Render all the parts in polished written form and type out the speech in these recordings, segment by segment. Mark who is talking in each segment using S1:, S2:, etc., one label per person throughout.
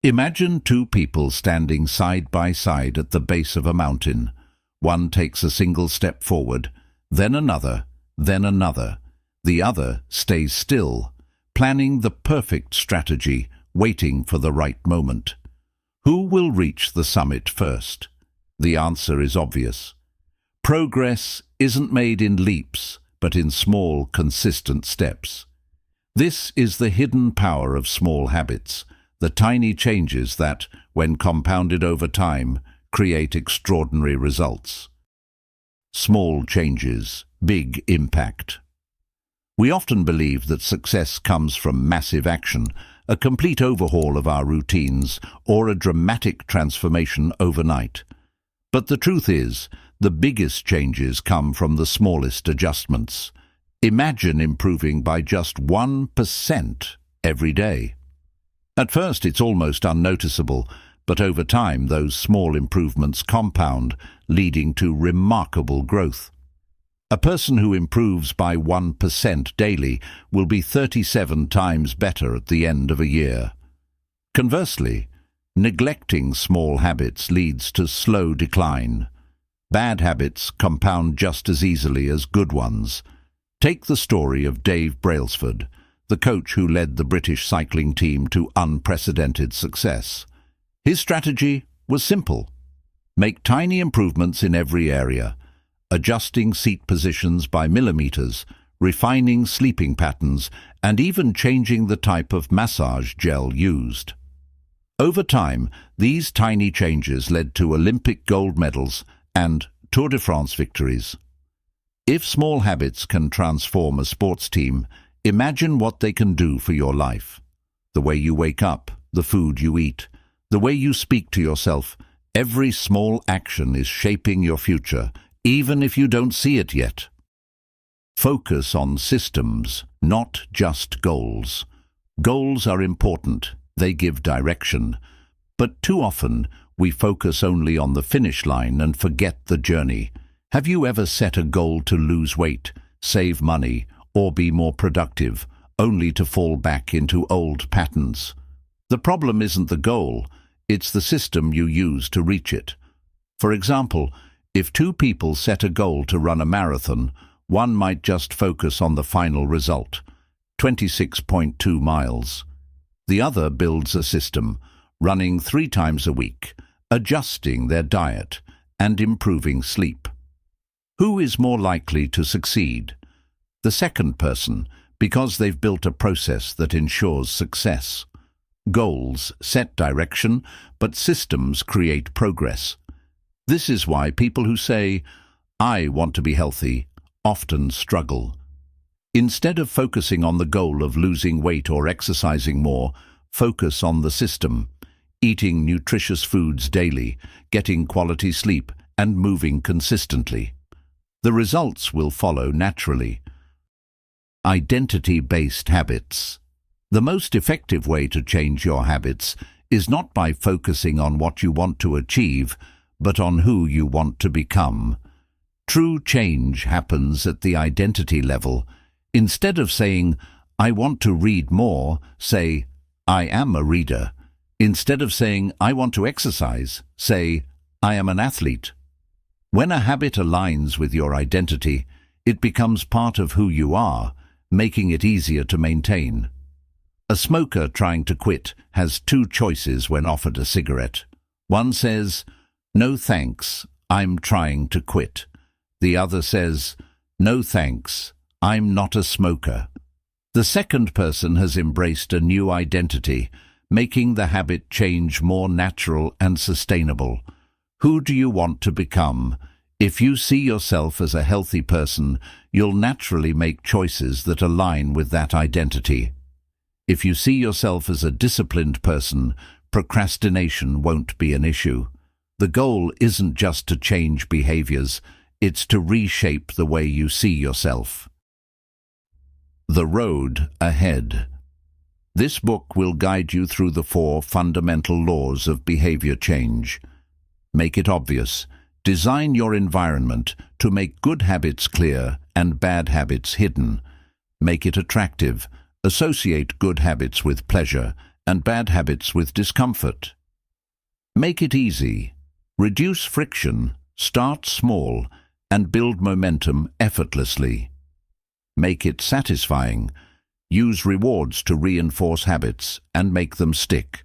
S1: Imagine two people standing side by side at the base of a mountain. One takes a single step forward, then another, then another. The other stays still, planning the perfect strategy, waiting for the right moment. Who will reach the summit first? The answer is obvious. Progress isn't made in leaps, but in small, consistent steps. This is the hidden power of small habits, the tiny changes that, when compounded over time, create extraordinary results. Small changes, big impact. We often believe that success comes from massive action, a complete overhaul of our routines, or a dramatic transformation overnight. But the truth is, the biggest changes come from the smallest adjustments. Imagine improving by just 1% every day. At first it's almost unnoticeable, but over time those small improvements compound, leading to remarkable growth. A person who improves by 1% daily will be 37 times better at the end of a year. Conversely, neglecting small habits leads to slow decline. Bad habits compound just as easily as good ones. Take the story of Dave Brailsford, the coach who led the British cycling team to unprecedented success. His strategy was simple. Make tiny improvements in every area, adjusting seat positions by millimeters, refining sleeping patterns, and even changing the type of massage gel used. Over time, these tiny changes led to Olympic gold medals and Tour de France victories. If small habits can transform a sports team, imagine what they can do for your life. The way you wake up, the food you eat, the way you speak to yourself, every small action is shaping your future, even if you don't see it yet. Focus on systems, not just goals. Goals are important, they give direction, but too often we focus only on the finish line and forget the journey. Have you ever set a goal to lose weight, save money, or be more productive, only to fall back into old patterns? The problem isn't the goal, it's the system you use to reach it. For example, if two people set a goal to run a marathon, one might just focus on the final result, 26.2 miles. The other builds a system, running 3 times a week, adjusting their diet, and improving sleep. Who is more likely to succeed? The second person, because they've built a process that ensures success. Goals set direction, but systems create progress. This is why people who say, "I want to be healthy," often struggle. Instead of focusing on the goal of losing weight or exercising more, focus on the system, eating nutritious foods daily, getting quality sleep, and moving consistently. The results will follow naturally. Identity-based habits. The most effective way to change your habits is not by focusing on what you want to achieve, but on who you want to become. True change happens at the identity level. Instead of saying, "I want to read more," say, "I am a reader." Instead of saying, "I want to exercise," say, "I am an athlete." When a habit aligns with your identity, it becomes part of who you are, making it easier to maintain. A smoker trying to quit has 2 choices when offered a cigarette. One says, "No thanks, I'm trying to quit." The other says, "No thanks, I'm not a smoker." The second person has embraced a new identity, making the habit change more natural and sustainable. Who do you want to become? If you see yourself as a healthy person, you'll naturally make choices that align with that identity. If you see yourself as a disciplined person, procrastination won't be an issue. The goal isn't just to change behaviors, it's to reshape the way you see yourself. The Road Ahead. This book will guide you through the 4 fundamental laws of behavior change. Make it obvious. Design your environment to make good habits clear and bad habits hidden. Make it attractive. Associate good habits with pleasure and bad habits with discomfort. Make it easy. Reduce friction, start small, and build momentum effortlessly. Make it satisfying. Use rewards to reinforce habits and make them stick.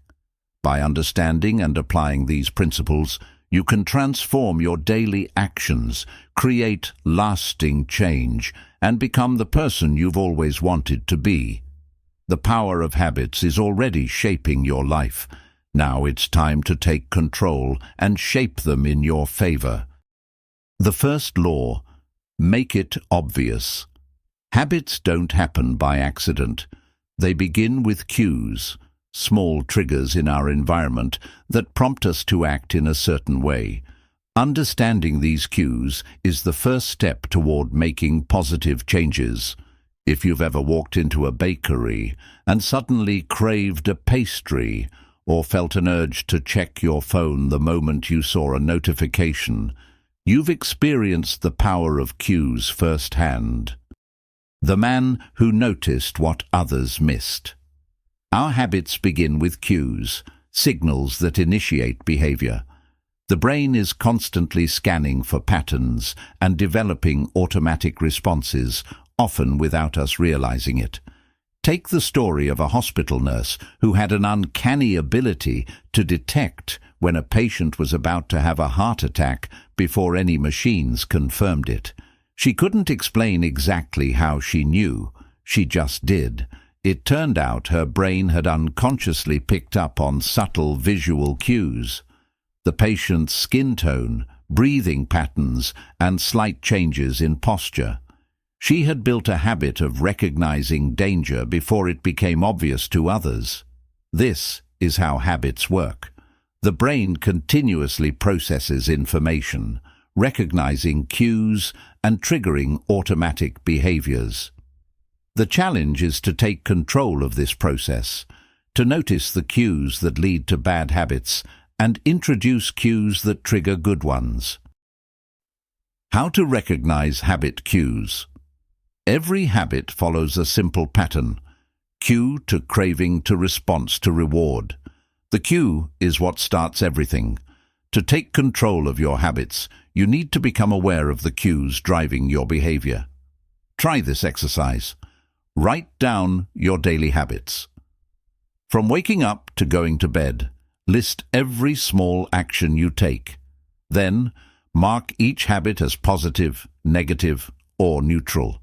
S1: By understanding and applying these principles, you can transform your daily actions, create lasting change, and become the person you've always wanted to be. The power of habits is already shaping your life. Now it's time to take control and shape them in your favor. The first law: make it obvious. Habits don't happen by accident. They begin with cues, small triggers in our environment that prompt us to act in a certain way. Understanding these cues is the first step toward making positive changes. If you've ever walked into a bakery and suddenly craved a pastry, or felt an urge to check your phone the moment you saw a notification, you've experienced the power of cues firsthand. The man who noticed what others missed. Our habits begin with cues, signals that initiate behavior. The brain is constantly scanning for patterns and developing automatic responses, often without us realizing it. Take the story of a hospital nurse who had an uncanny ability to detect when a patient was about to have a heart attack before any machines confirmed it. She couldn't explain exactly how she knew. She just did. It turned out her brain had unconsciously picked up on subtle visual cues. The patient's skin tone, breathing patterns, and slight changes in posture. She had built a habit of recognizing danger before it became obvious to others. This is how habits work. The brain continuously processes information, recognizing cues and triggering automatic behaviors. The challenge is to take control of this process, to notice the cues that lead to bad habits and introduce cues that trigger good ones. How to recognize habit cues. Every habit follows a simple pattern: cue to craving to response to reward. The cue is what starts everything. To take control of your habits, you need to become aware of the cues driving your behavior. Try this exercise. Write down your daily habits. From waking up to going to bed, list every small action you take. Then, mark each habit as positive, negative, or neutral.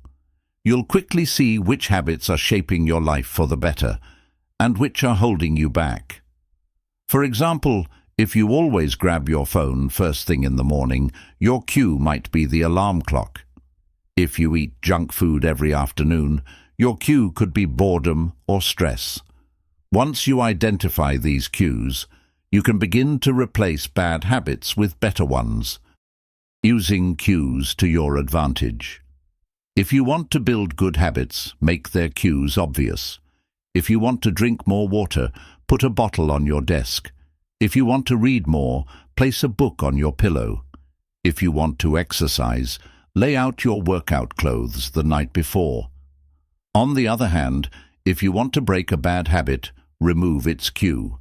S1: You'll quickly see which habits are shaping your life for the better, and which are holding you back. For example, if you always grab your phone first thing in the morning, your cue might be the alarm clock. If you eat junk food every afternoon, your cue could be boredom or stress. Once you identify these cues, you can begin to replace bad habits with better ones, using cues to your advantage. If you want to build good habits, make their cues obvious. If you want to drink more water, put a bottle on your desk. If you want to read more, place a book on your pillow. If you want to exercise, lay out your workout clothes the night before. On the other hand, if you want to break a bad habit, remove its cue.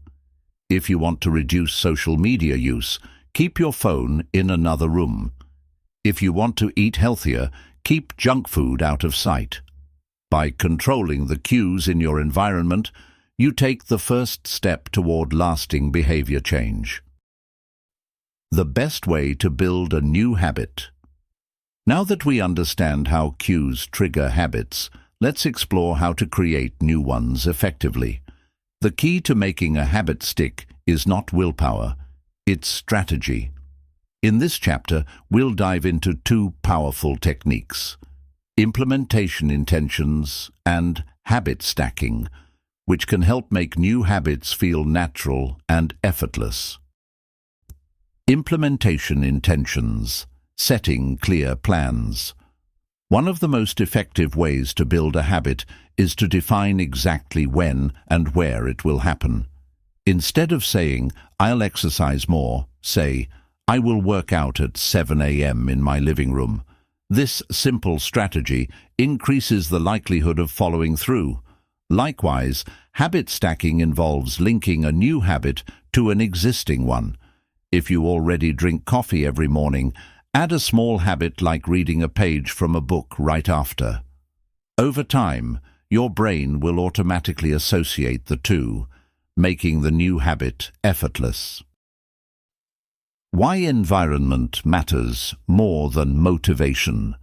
S1: If you want to reduce social media use, keep your phone in another room. If you want to eat healthier, keep junk food out of sight. By controlling the cues in your environment, you take the first step toward lasting behavior change. The best way to build a new habit. Now that we understand how cues trigger habits, let's explore how to create new ones effectively. The key to making a habit stick is not willpower, it's strategy. In this chapter, we'll dive into two powerful techniques: implementation intentions and habit stacking, which can help make new habits feel natural and effortless. Implementation intentions, setting clear plans. One of the most effective ways to build a habit is to define exactly when and where it will happen. Instead of saying, "I'll exercise more," say, "I will work out at 7 a.m. in my living room." This simple strategy increases the likelihood of following through. Likewise, habit stacking involves linking a new habit to an existing one. If you already drink coffee every morning, add a small habit like reading a page from a book right after. Over time, your brain will automatically associate the two, making the new habit effortless. Why environment matters more than motivation.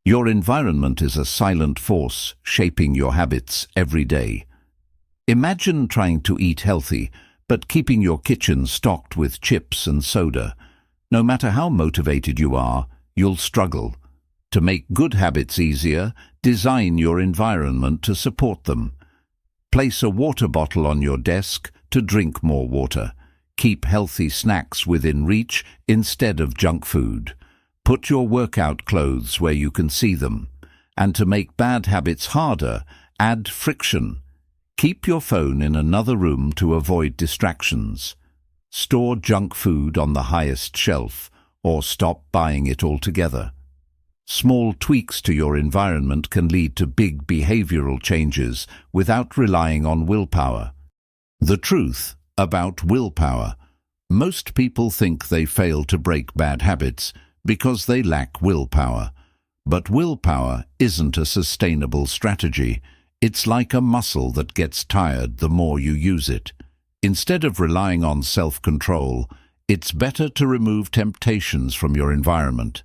S1: Your environment is a silent force shaping your habits every day. Imagine trying to eat healthy, but keeping your kitchen stocked with chips and soda. No matter how motivated you are, you'll struggle. To make good habits easier, design your environment to support them. Place a water bottle on your desk to drink more water. Keep healthy snacks within reach instead of junk food. Put your workout clothes where you can see them. And to make bad habits harder, add friction. Keep your phone in another room to avoid distractions. Store junk food on the highest shelf, or stop buying it altogether. Small tweaks to your environment can lead to big behavioral changes without relying on willpower. The truth about willpower: most people think they fail to break bad habits because they lack willpower. But willpower isn't a sustainable strategy. It's like a muscle that gets tired the more you use it. Instead of relying on self-control, it's better to remove temptations from your environment.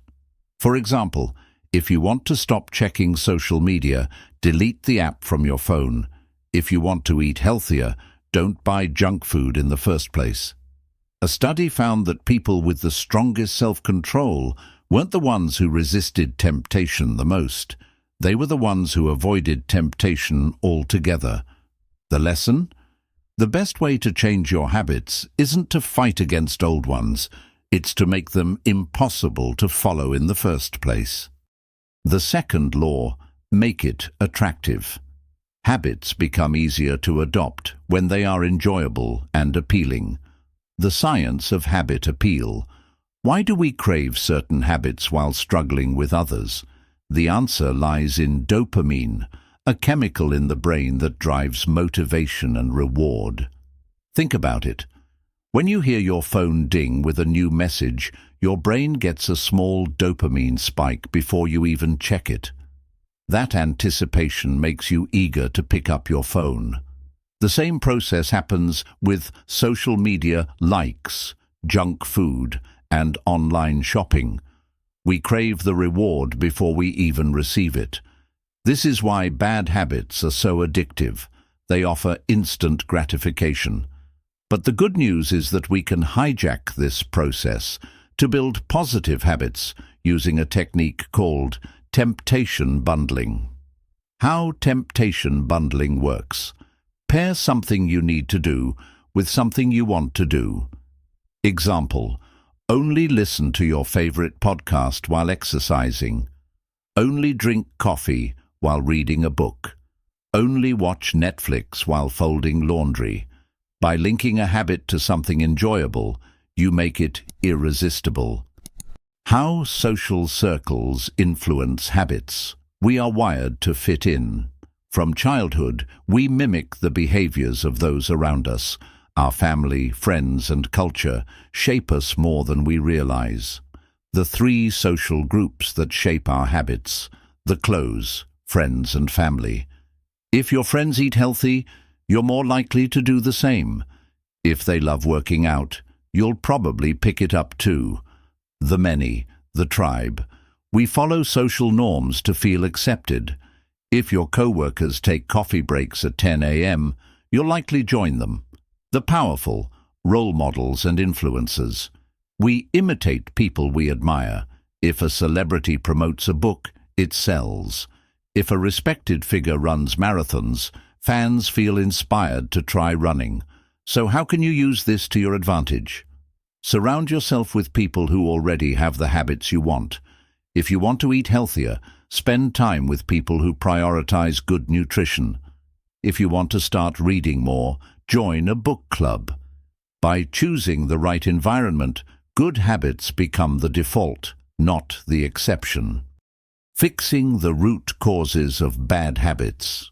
S1: For example, if you want to stop checking social media, delete the app from your phone. If you want to eat healthier, don't buy junk food in the first place. A study found that people with the strongest self-control weren't the ones who resisted temptation the most. They were the ones who avoided temptation altogether. The lesson? The best way to change your habits isn't to fight against old ones. It's to make them impossible to follow in the first place. The second law: make it attractive. Habits become easier to adopt when they are enjoyable and appealing. The science of habit appeal. Why do we crave certain habits while struggling with others? The answer lies in dopamine, a chemical in the brain that drives motivation and reward. Think about it. When you hear your phone ding with a new message, your brain gets a small dopamine spike before you even check it. That anticipation makes you eager to pick up your phone. The same process happens with social media likes, junk food, and online shopping. We crave the reward before we even receive it. This is why bad habits are so addictive. They offer instant gratification. But the good news is that we can hijack this process to build positive habits using a technique called temptation bundling. How temptation bundling works: pair something you need to do with something you want to do. Example: only listen to your favorite podcast while exercising. Only drink coffee while reading a book. Only watch Netflix while folding laundry. By linking a habit to something enjoyable, you make it irresistible. How social circles influence habits. We are wired to fit in. From childhood, we mimic the behaviors of those around us. Our family, friends, and culture shape us more than we realize. The three social groups that shape our habits: the close, friends, and family. If your friends eat healthy, you're more likely to do the same. If they love working out, you'll probably pick it up too. The many, the tribe. We follow social norms to feel accepted. If your co-workers take coffee breaks at 10 a.m., you'll likely join them. The powerful, role models and influencers. We imitate people we admire. If a celebrity promotes a book, it sells. If a respected figure runs marathons, fans feel inspired to try running. So how can you use this to your advantage? Surround yourself with people who already have the habits you want. If you want to eat healthier, spend time with people who prioritize good nutrition. If you want to start reading more, join a book club. By choosing the right environment, good habits become the default, not the exception. Fixing the root causes of bad habits.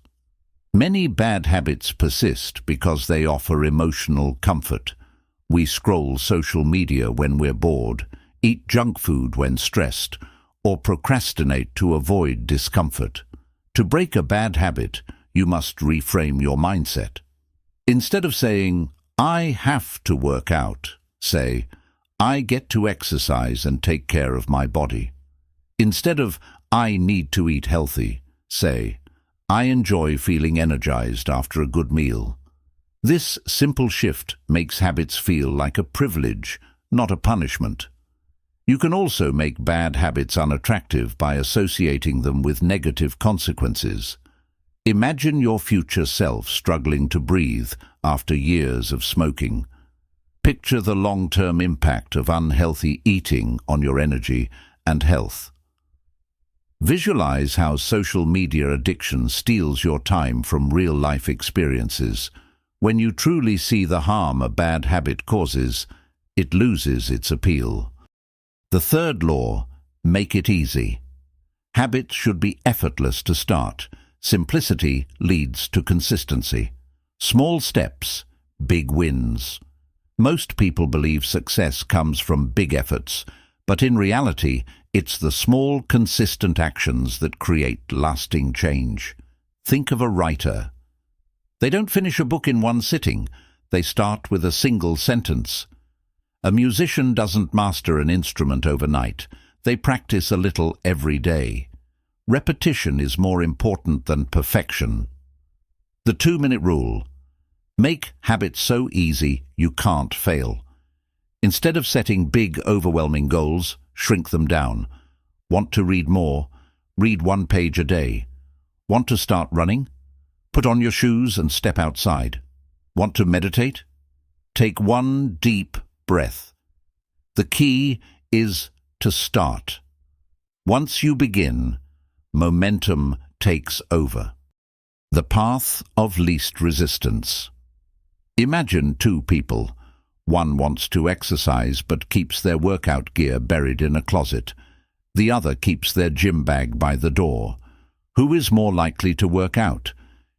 S1: Many bad habits persist because they offer emotional comfort. We scroll social media when we're bored, eat junk food when stressed, or procrastinate to avoid discomfort. To break a bad habit, you must reframe your mindset. Instead of saying, "I have to work out," say, "I get to exercise and take care of my body." Instead of, "I need to eat healthy," say, "I enjoy feeling energized after a good meal." This simple shift makes habits feel like a privilege, not a punishment. You can also make bad habits unattractive by associating them with negative consequences. Imagine your future self struggling to breathe after years of smoking. Picture the long-term impact of unhealthy eating on your energy and health. Visualize how social media addiction steals your time from real-life experiences. When you truly see the harm a bad habit causes, it loses its appeal. The third law, make it easy. Habits should be effortless to start. Simplicity leads to consistency. Small steps, big wins. Most people believe success comes from big efforts, but in reality, it's the small, consistent actions that create lasting change. Think of a writer. They don't finish a book in one sitting. They start with a single sentence. A musician doesn't master an instrument overnight. They practice a little every day. Repetition is more important than perfection. The 2-minute rule. Make habits so easy you can't fail. Instead of setting big, overwhelming goals, shrink them down. Want to read more? Read 1 page a day. Want to start running? Put on your shoes and step outside. Want to meditate? Take 1 deep breath. The key is to start. Once you begin, momentum takes over. The path of least resistance. Imagine 2 people. One wants to exercise but keeps their workout gear buried in a closet. The other keeps their gym bag by the door. Who is more likely to work out?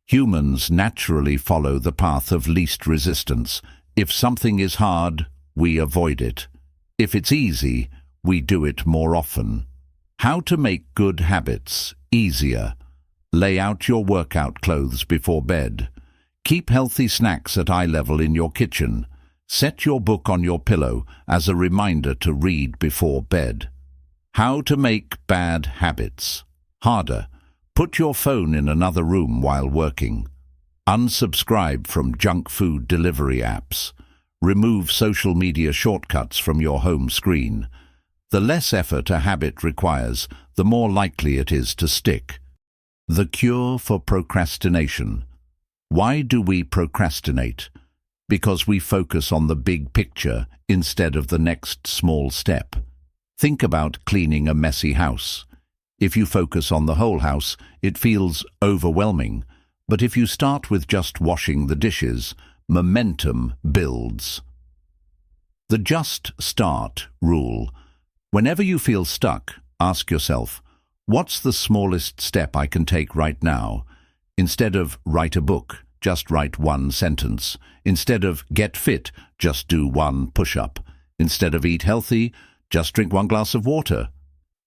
S1: Humans naturally follow the path of least resistance. If something is hard, we avoid it. If it's easy, we do it more often. How to make good habits easier. Lay out your workout clothes before bed. Keep healthy snacks at eye level in your kitchen. Set your book on your pillow as a reminder to read before bed. How to make bad habits harder. Put your phone in another room while working. Unsubscribe from junk food delivery apps. Remove social media shortcuts from your home screen. The less effort a habit requires, the more likely it is to stick. The cure for procrastination. Why do we procrastinate? Because we focus on the big picture instead of the next small step. Think about cleaning a messy house. If you focus on the whole house, it feels overwhelming. But if you start with just washing the dishes, momentum builds. The just start rule. Whenever you feel stuck, ask yourself, what's the smallest step I can take right now? Instead of write a book, just write 1 sentence. Instead of get fit, just do 1 push-up. Instead of eat healthy, just drink 1 glass of water.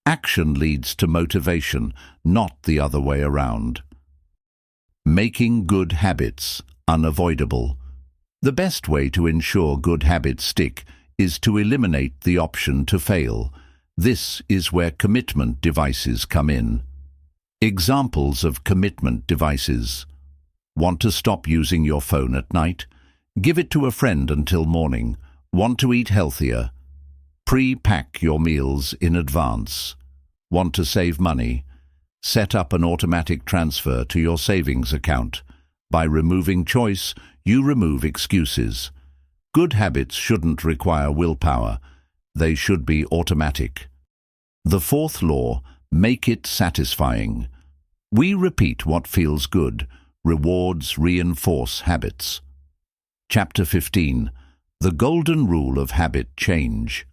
S1: Action leads to motivation, not the other way around. Making good habits unavoidable. The best way to ensure good habits stick is to eliminate the option to fail. This is where commitment devices come in. Examples of commitment devices. Want to stop using your phone at night? Give it to a friend until morning. Want to eat healthier? Pre-pack your meals in advance. Want to save money? Set up an automatic transfer to your savings account. By removing choice, you remove excuses. Good habits shouldn't require willpower. They should be automatic. The 4th law, make it satisfying. We repeat what feels good. Rewards reinforce habits. Chapter 15. The Golden Rule of Habit Change.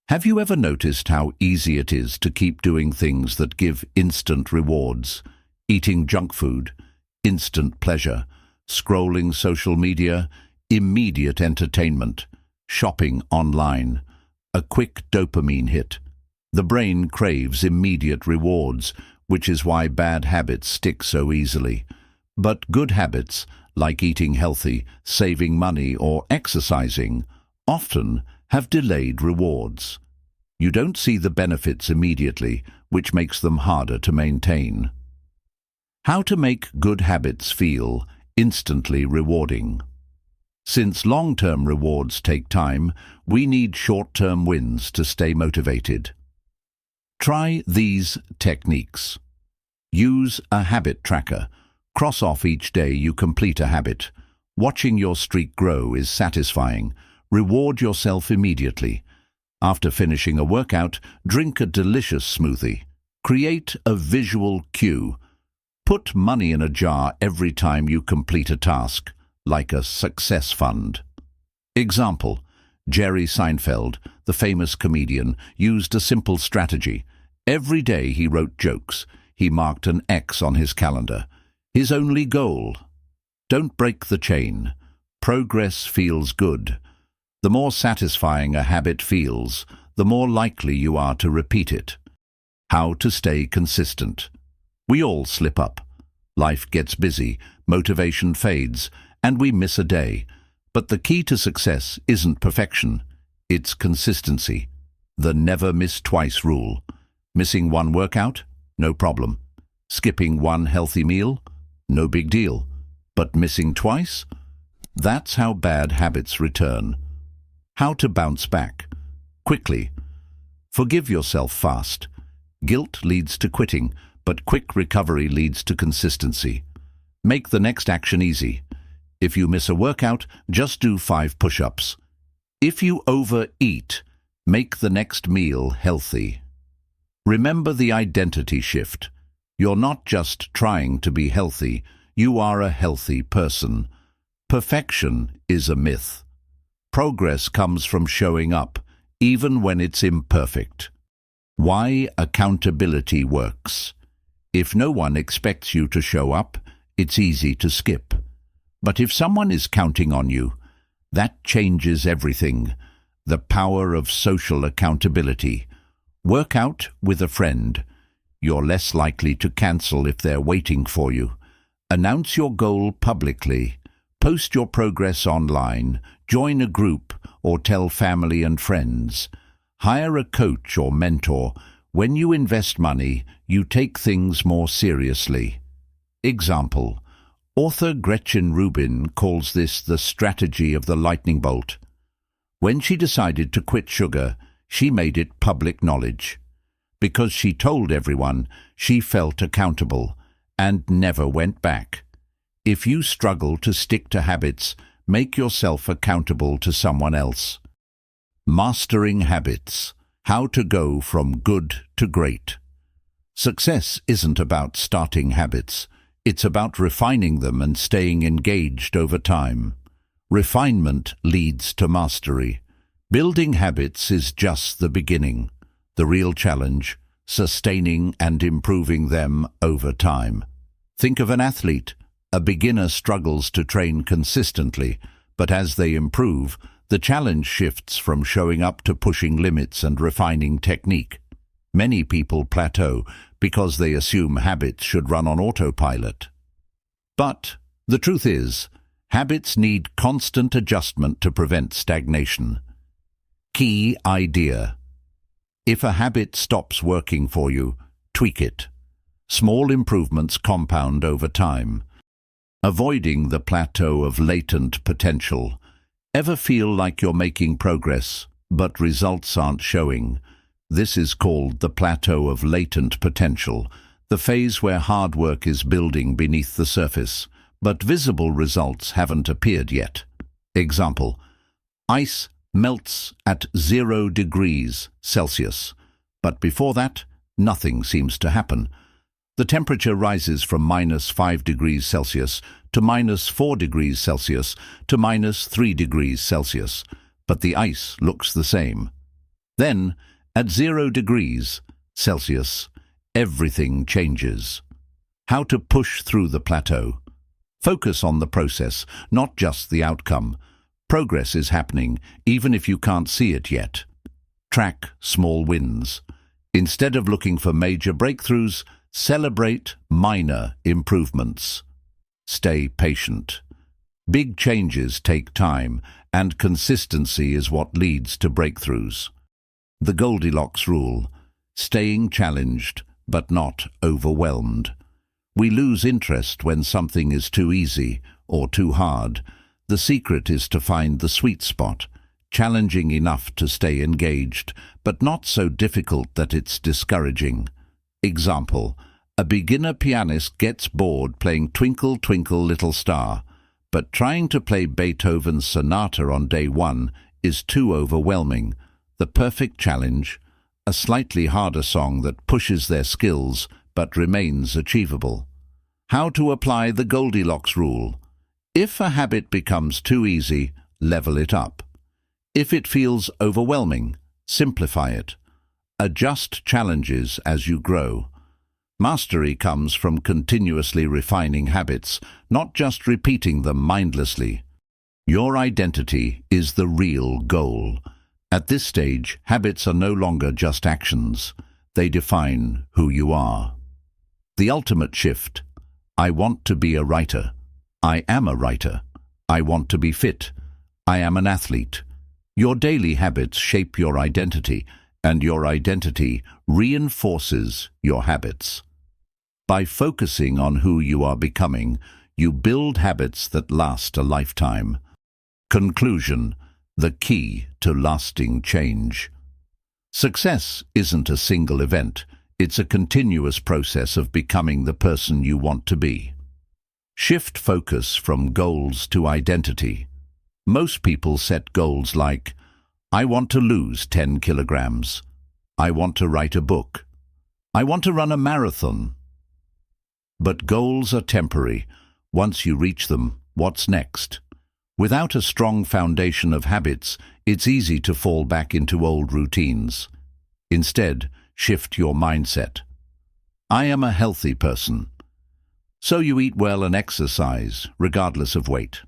S1: Have you ever noticed how easy it is to keep doing things that give instant rewards? Eating junk food, instant pleasure. Scrolling social media, immediate entertainment. Shopping online, a quick dopamine hit. The brain craves immediate rewards, which is why bad habits stick so easily. But good habits, like eating healthy, saving money, or exercising, often have delayed rewards. You don't see the benefits immediately, which makes them harder to maintain. How to make good habits feel instantly rewarding. Since long-term rewards take time, we need short-term wins to stay motivated. Try these techniques. Use a habit tracker. Cross off each day you complete a habit. Watching your streak grow is satisfying. Reward yourself immediately. After finishing a workout, drink a delicious smoothie. Create a visual cue. Put money in a jar every time you complete a task, like a success fund. Example: Jerry Seinfeld, the famous comedian, used a simple strategy. Every day he wrote jokes. He marked an X on his calendar. His only goal: don't break the chain. Progress feels good. The more satisfying a habit feels, the more likely you are to repeat it. How to stay consistent. We all slip up. Life gets busy, motivation fades, and we miss a day. But the key to success isn't perfection, it's consistency. The never miss twice rule. Missing one workout? No problem. Skipping one healthy meal? No big deal. But missing twice? That's how bad habits return. How to bounce back. Quickly. Forgive yourself fast. Guilt leads to quitting, but quick recovery leads to consistency. Make the next action easy. If you miss a workout, just do 5 push-ups. If you overeat, make the next meal healthy. Remember the identity shift. You're not just trying to be healthy, you are a healthy person. Perfection is a myth. Progress comes from showing up, even when it's imperfect. Why accountability works. If no one expects you to show up, it's easy to skip. But if someone is counting on you, that changes everything. The power of social accountability. Work out with a friend. You're less likely to cancel if they're waiting for you. Announce your goal publicly. Post your progress online. Join a group or tell family and friends. Hire a coach or mentor. When you invest money, you take things more seriously. Example: author Gretchen Rubin calls this the strategy of the lightning bolt. When she decided to quit sugar, she made it public knowledge. Because she told everyone, she felt accountable and never went back. If you struggle to stick to habits, make yourself accountable to someone else. Mastering habits. How to go from good to great. Success isn't about starting habits. It's about refining them and staying engaged over time. Refinement leads to mastery. Building habits is just the beginning. The real challenge, sustaining and improving them over time. Think of an athlete. A beginner struggles to train consistently, but as they improve, the challenge shifts from showing up to pushing limits and refining technique. Many people plateau because they assume habits should run on autopilot. But the truth is, habits need constant adjustment to prevent stagnation. Key idea. If a habit stops working for you, tweak it. Small improvements compound over time. Avoiding the plateau of latent potential. Ever feel like you're making progress, but results aren't showing? This is called the plateau of latent potential, the phase where hard work is building beneath the surface, but visible results haven't appeared yet. Example: ice melts at 0 degrees Celsius, but before that, nothing seems to happen. The temperature rises from -5 degrees Celsius to -4 degrees Celsius to -3 degrees Celsius, but the ice looks the same. Then, at 0 degrees Celsius, everything changes. How to push through the plateau. Focus on the process, not just the outcome. Progress is happening, even if you can't see it yet. Track small wins. Instead of looking for major breakthroughs, celebrate minor improvements. Stay patient. Big changes take time, and consistency is what leads to breakthroughs. The Goldilocks rule: staying challenged, but not overwhelmed. We lose interest when something is too easy or too hard. The secret is to find the sweet spot, challenging enough to stay engaged, but not so difficult that it's discouraging. Example: a beginner pianist gets bored playing Twinkle, Twinkle, Little Star, but trying to play Beethoven's sonata on day one is too overwhelming. The perfect challenge: a slightly harder song that pushes their skills but remains achievable. How to apply the Goldilocks rule: if a habit becomes too easy, level it up. If it feels overwhelming, simplify it. Adjust challenges as you grow. Mastery comes from continuously refining habits, not just repeating them mindlessly. Your identity is the real goal. At this stage, habits are no longer just actions. They define who you are. The ultimate shift: I want to be a writer. I am a writer. I want to be fit. I am an athlete. Your daily habits shape your identity, and your identity reinforces your habits. By focusing on who you are becoming, you build habits that last a lifetime. Conclusion: the key to lasting change. Success isn't a single event. It's a continuous process of becoming the person you want to be. Shift focus from goals to identity. Most people set goals like, I want to lose 10 kilograms. I want to write a book. I want to run a marathon. But goals are temporary. Once you reach them, what's next? Without a strong foundation of habits, it's easy to fall back into old routines. Instead, shift your mindset. I am a healthy person. So you eat well and exercise, regardless of weight.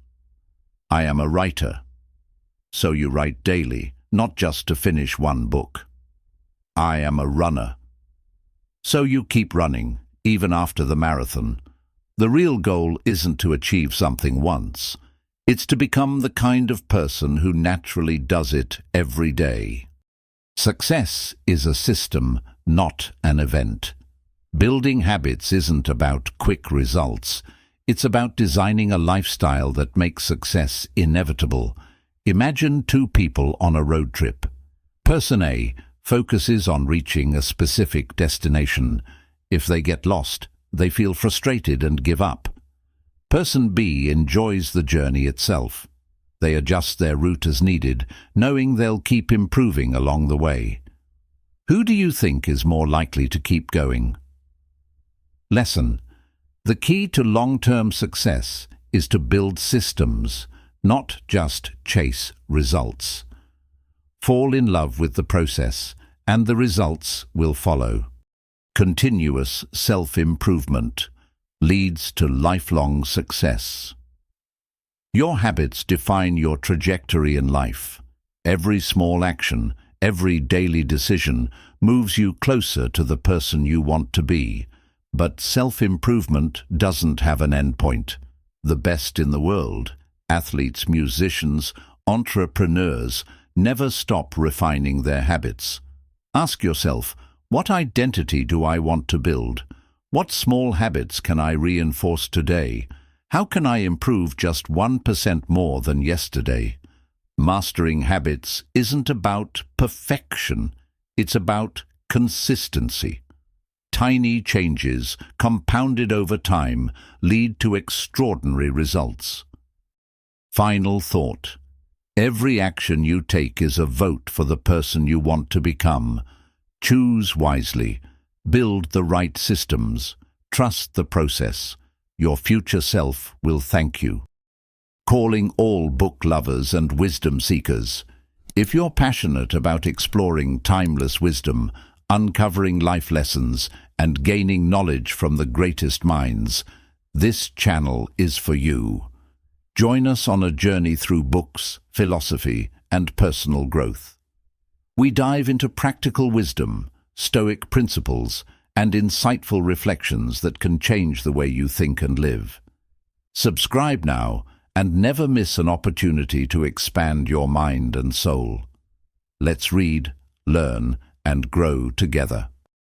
S1: I am a writer. So you write daily, not just to finish one book. I am a runner. So you keep running, even after the marathon. The real goal isn't to achieve something once. It's to become the kind of person who naturally does it every day. Success is a system, not an event. Building habits isn't about quick results. It's about designing a lifestyle that makes success inevitable. Imagine two people on a road trip. Person A focuses on reaching a specific destination. If they get lost, they feel frustrated and give up. Person B enjoys the journey itself. They adjust their route as needed, knowing they'll keep improving along the way. Who do you think is more likely to keep going? Lesson: the key to long-term success is to build systems, not just chase results. Fall in love with the process, and the results will follow. Continuous self-improvement leads to lifelong success. Your habits define your trajectory in life. Every small action, every daily decision moves you closer to the person you want to be. But self-improvement doesn't have an endpoint. The best in the world, athletes, musicians, entrepreneurs, never stop refining their habits. Ask yourself, what identity do I want to build? What small habits can I reinforce today? How can I improve just 1% more than yesterday? Mastering habits isn't about perfection. It's about consistency. Tiny changes, compounded over time, lead to extraordinary results. Final thought: every action you take is a vote for the person you want to become. Choose wisely. Build the right systems. Trust the process. Your future self will thank you. Calling all book lovers and wisdom seekers. If you're passionate about exploring timeless wisdom, uncovering life lessons, and gaining knowledge from the greatest minds, this channel is for you. Join us on a journey through books, philosophy, and personal growth. We dive into practical wisdom, stoic principles, and insightful reflections that can change the way you think and live. Subscribe now and never miss an opportunity to expand your mind and soul. Let's read, learn, and grow together.